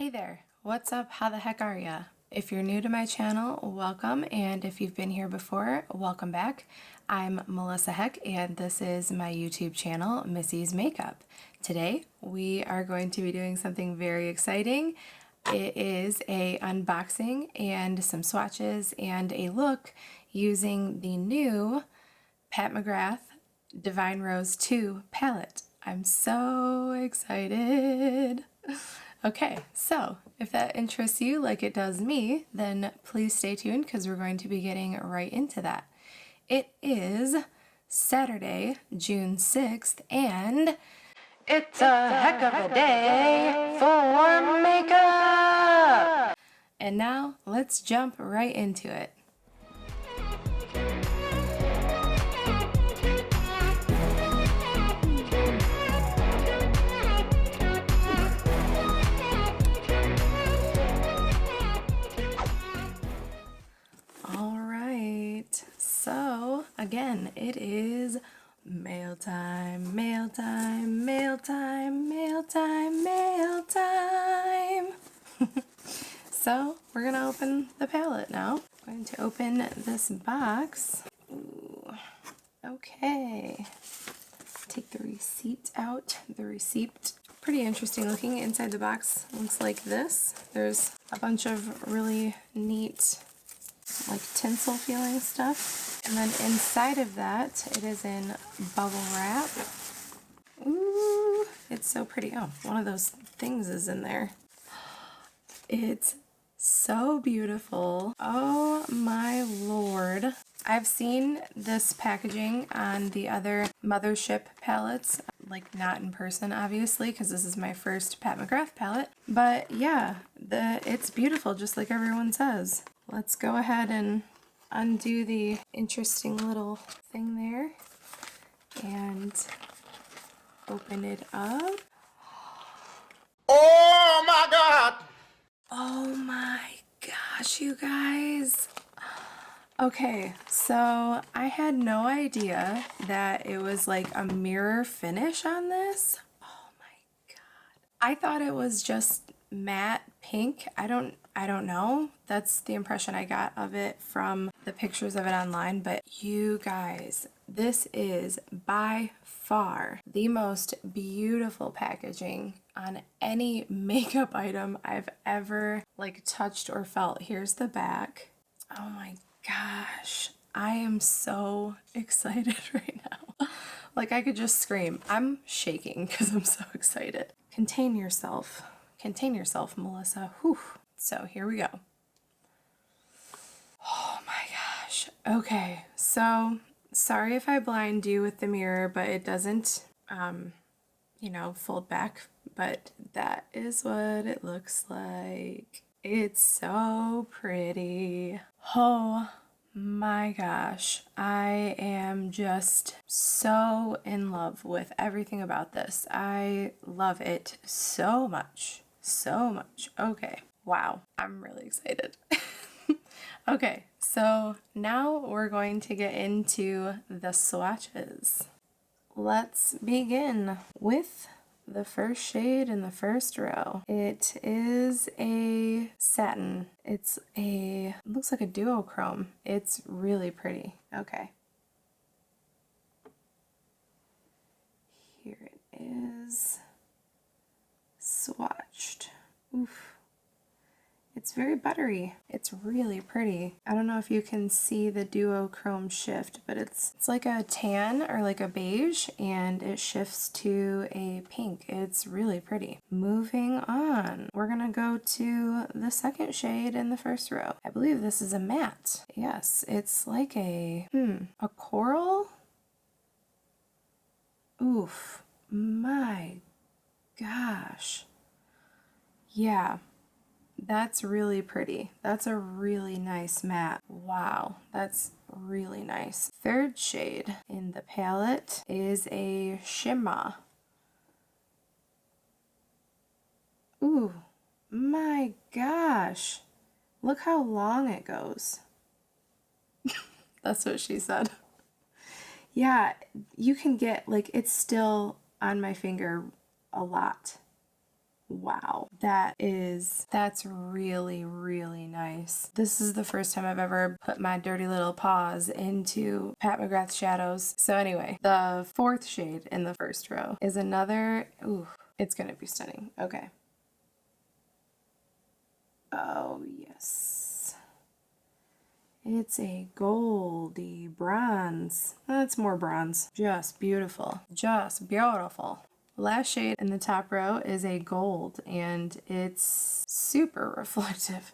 Hey there, what's up? How the heck are ya? If you're new to my channel, welcome, and if you've been here before, welcome back. I'm Melissa Heck, and this is my YouTube channel, Missy's Makeup. Today, we are going to be doing something very exciting. It is a unboxing and some swatches and a look using the new Pat McGrath divineroseiii palette. I'm so excited. Okay, so if that interests you like it does me, then please stay tuned because we're going to be getting right into that. It is Saturday, June 6th, and it's a heck of a day for makeup! And now let's jump right into it. So again, it is mail time, mail time, mail time, mail time, mail time. So we're gonna open the palette now. I'm going to open this box. Ooh. Okay. Take the receipt out. The receipt. Pretty interesting looking. Inside the box looks like this. There's a bunch of really neat like tinsel feeling stuff. And then inside of that, it is in bubble wrap. Ooh, it's so pretty. Oh, one of those things is in there. It's so beautiful. Oh my Lord. I've seen this packaging on the other Mothership palettes, like not in person obviously, because this is my first Pat McGrath palette. But yeah, it's beautiful just like everyone says. Let's go ahead and undo the interesting little thing there and open it up. Oh my God! Oh my gosh, you guys. Okay, so I had no idea that it was like a mirror finish on this. Oh my God. I thought it was just matte pink. I don't know. That's the impression I got of it from the pictures of it online, but you guys, this is by far the most beautiful packaging on any makeup item I've ever like touched or felt. Here's the back. Oh my gosh, I am so excited right now. Like I could just scream. I'm shaking because I'm so excited. Contain yourself, Melissa. Whew. So here we go. Oh my gosh. Okay, so sorry if I blind you with the mirror, but it doesn't, you know, fold back, but that is what it looks like. It's so pretty. Oh my gosh. I am just so in love with everything about this. I love it so much. So much. Okay. Wow. I'm really excited. Okay. So now we're going to get into the swatches. Let's begin with the first shade in the first row. It is a satin. It looks like a duochrome. It's really pretty. Okay. Here it is. Swatched. Oof. It's very buttery. It's really pretty. I don't know if you can see the duochrome shift, but it's like a tan or like a beige, and it shifts to a pink. It's really pretty. Moving on, we're gonna go to the second shade in the first row. I believe this is a matte. Yes, it's like a coral. Oof, my gosh. Yeah. That's really pretty. That's a really nice matte. Wow, that's really nice. Third shade in the palette is a shimmer. Ooh, my gosh. Look how long it goes. That's what she said. Yeah, you can get, like, it's still on my finger a lot. Wow, that's really, really nice. This is the first time I've ever put my dirty little paws into Pat McGrath shadows. So anyway, the fourth shade in the first row is another, ooh, it's gonna be stunning. Okay. Oh, yes. It's a goldy bronze. That's more bronze. Just beautiful. Just beautiful. Last shade in the top row is a gold, and it's super reflective.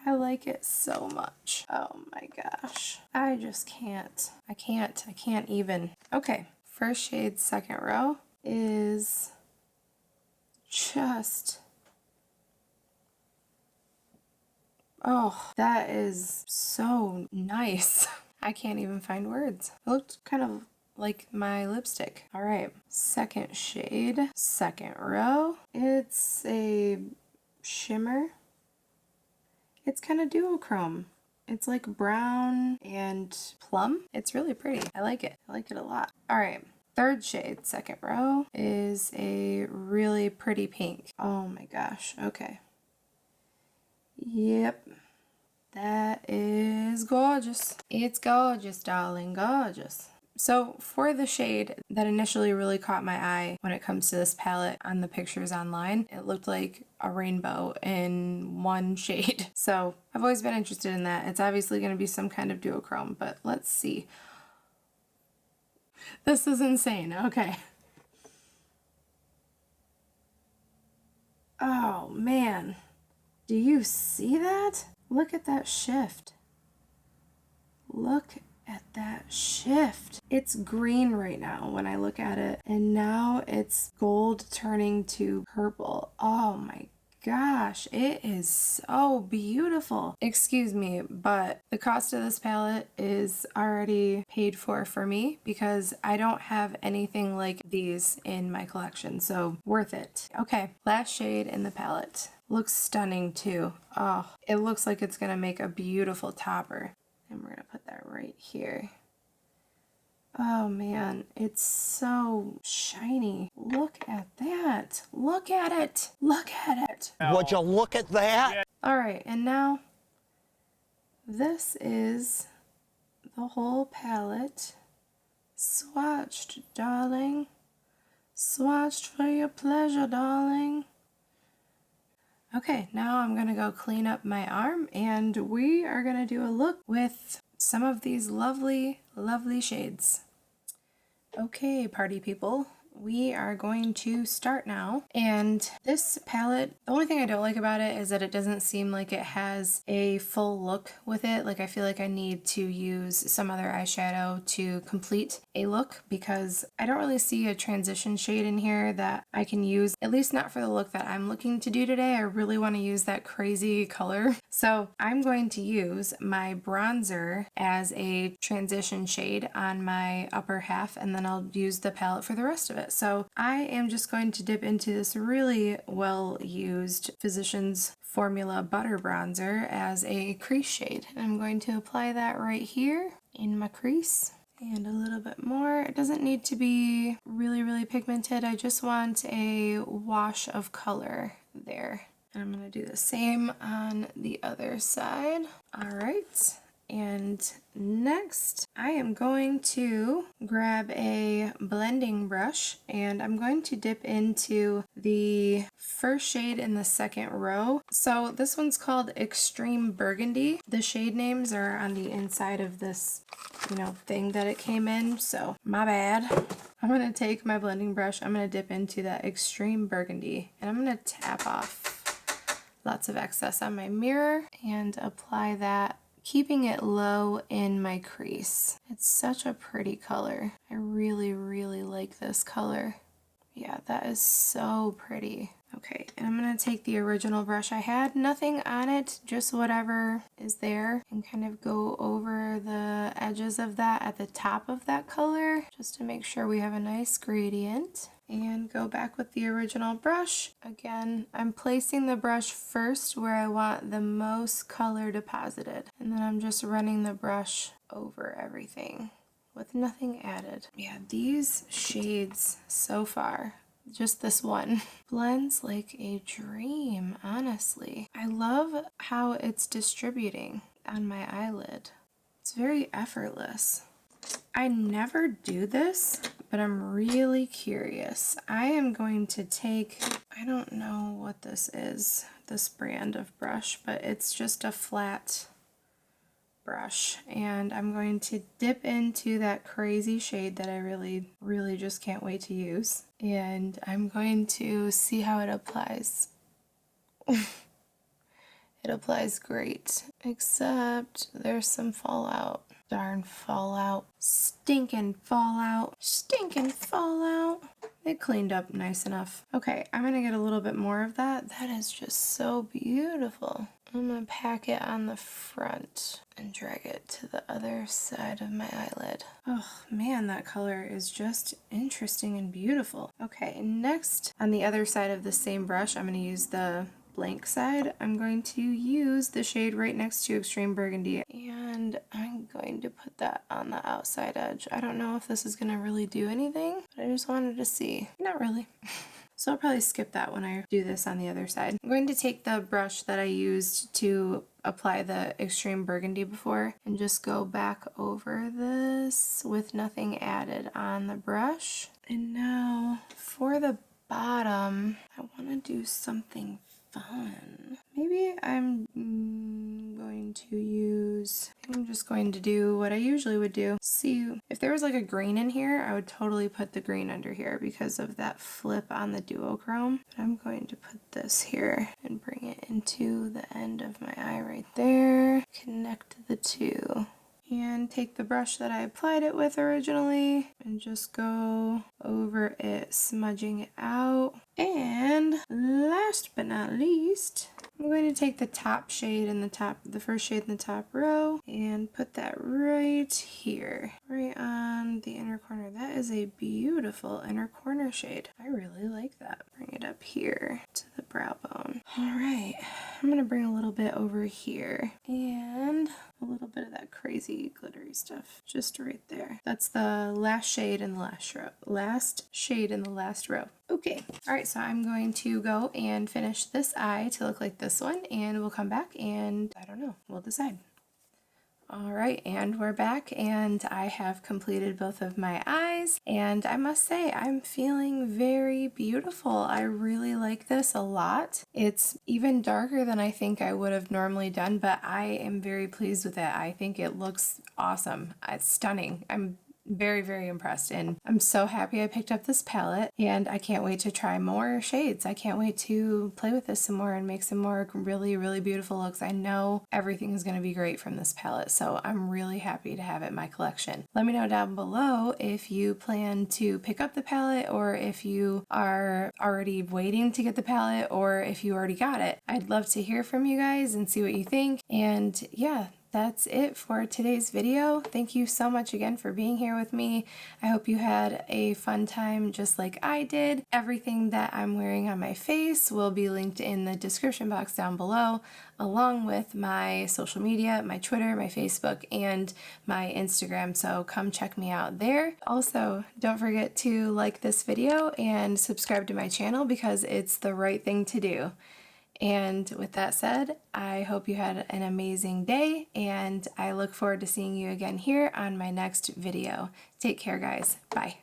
I like it so much. Oh my gosh. I just can't. I can't even. Okay, first shade, second row is just... oh, that is so nice. I can't even find words. It looked kind of like my lipstick. All right, second shade, second row. It's a shimmer. It's kind of duochrome. It's like brown and plum. It's really pretty. I like it. I like it a lot. All right, third shade, second row is a really pretty pink. Oh my gosh. Okay. Yep. That is gorgeous. It's gorgeous, darling, gorgeous. So for the shade that initially really caught my eye when it comes to this palette on the pictures online, it looked like a rainbow in one shade. So I've always been interested in that. It's obviously going to be some kind of duochrome, but let's see. This is insane. Okay. Oh man. Do you see that? Look at that shift. Look at that shift. It's green right now when I look at it, and now it's gold turning to purple. Oh my gosh, it is so beautiful. Excuse me, but the cost of this palette is already paid for me because I don't have anything like these in my collection, so worth it. Okay, last shade in the palette. Looks stunning too. Oh, it looks like it's gonna make a beautiful topper. And we're gonna put that right here. Oh man, it's so shiny. Look at that. Look at it. Look at it. Would you look at that? All right, and now this is the whole palette. Swatched, darling. Swatched for your pleasure, darling. Okay, now I'm gonna go clean up my arm and we are gonna do a look with some of these lovely, lovely shades. Okay, party people, we are going to start now. And this palette, the only thing I don't like about it is that it doesn't seem like it has a full look with it. Like I feel like I need to use some other eyeshadow to complete a look because I don't really see a transition shade in here that I can use, at least not for the look that I'm looking to do today. I really want to use that crazy color. So I'm going to use my bronzer as a transition shade on my upper half, and then I'll use the palette for the rest of it. So I am just going to dip into this really well used Physicians Formula Butter Bronzer as a crease shade. I'm going to apply that right here in my crease. And a little bit more. It doesn't need to be really, really pigmented. I just want a wash of color there. And I'm going to do the same on the other side. All right. And next, I am going to grab a blending brush and I'm going to dip into the first shade in the second row. So this one's called Extreme Burgundy. The shade names are on the inside of this, thing that it came in. So my bad. I'm going to take my blending brush. I'm going to dip into that Extreme Burgundy and I'm going to tap off lots of excess on my mirror and apply that, keeping it low in my crease. It's such a pretty color. I really, really like this color. Yeah, that is so pretty. Okay, and I'm gonna take the original brush I had, nothing on it, just whatever is there, and kind of go over the edges of that at the top of that color, just to make sure we have a nice gradient. And go back with the original brush. Again, I'm placing the brush first where I want the most color deposited. And then I'm just running the brush over everything with nothing added. Yeah, these shades so far just this one. Blends like a dream, honestly. I love how it's distributing on my eyelid. It's very effortless. I never do this, but I'm really curious. I am going to take, I don't know what this is, this brand of brush, but it's just a flat brush, and I'm going to dip into that crazy shade that I really just can't wait to use, and I'm going to see how it applies. It applies great, except there's some fallout. Darn fallout. Stinking fallout. Stinking fallout. It cleaned up nice enough. Okay, I'm gonna get a little bit more of that. That is just so beautiful. I'm gonna pack it on the front and drag it to the other side of my eyelid. Oh man, that color is just interesting and beautiful. Okay, next on the other side of the same brush, I'm gonna use the blank side. I'm going to use the shade right next to Extreme Burgundy, and I'm going to put that on the outside edge. I don't know if this is gonna really do anything, but I just wanted to see. Not really. So I'll probably skip that when I do this on the other side. I'm going to take the brush that I used to apply the Extreme Burgundy before and just go back over this with nothing added on the brush. And now for the bottom, I want to do something fun. Maybe I'm just going to do what I usually would do. See, if there was like a green in here, I would totally put the green under here because of that flip on the duochrome. But I'm going to put this here and bring it into the end of my eye right there. Connect the two. And take the brush that I applied it with originally and just go over it, smudging it out. And last but not least, I'm going to take the top shade in the first shade in the top row and put that right here, right on the inner corner. That is a beautiful inner corner shade. I really like that. Bring it up here to the brow bone. All right, I'm gonna bring a little bit over here and a little bit of that crazy glittery stuff just right there. That's the last shade in the last row. Last shade in the last row. Okay, all right, so I'm going to go and finish this eye to look like this one, and we'll come back and I don't know, we'll decide. All right, and we're back, and I have completed both of my eyes, and I must say I'm feeling very beautiful. I really like this a lot. It's even darker than I think I would have normally done, but I am very pleased with it. I think it looks awesome. It's stunning. I'm very impressed, and I'm so happy I picked up this palette, and I can't wait to try more shades. I can't wait to play with this some more and make some more really beautiful looks. I know everything is going to be great from this palette, so I'm really happy to have it in my collection. Let me know down below if you plan to pick up the palette, or if you are already waiting to get the palette, or if you already got it. I'd love to hear from you guys and see what you think. And yeah, that's it for today's video. Thank you so much again for being here with me. I hope you had a fun time just like I did. Everything that I'm wearing on my face will be linked in the description box down below, along with my social media, my Twitter, my Facebook, and my Instagram, so come check me out there. Also, don't forget to like this video and subscribe to my channel because it's the right thing to do. And with that said, I hope you had an amazing day, and I look forward to seeing you again here on my next video. Take care, guys. Bye.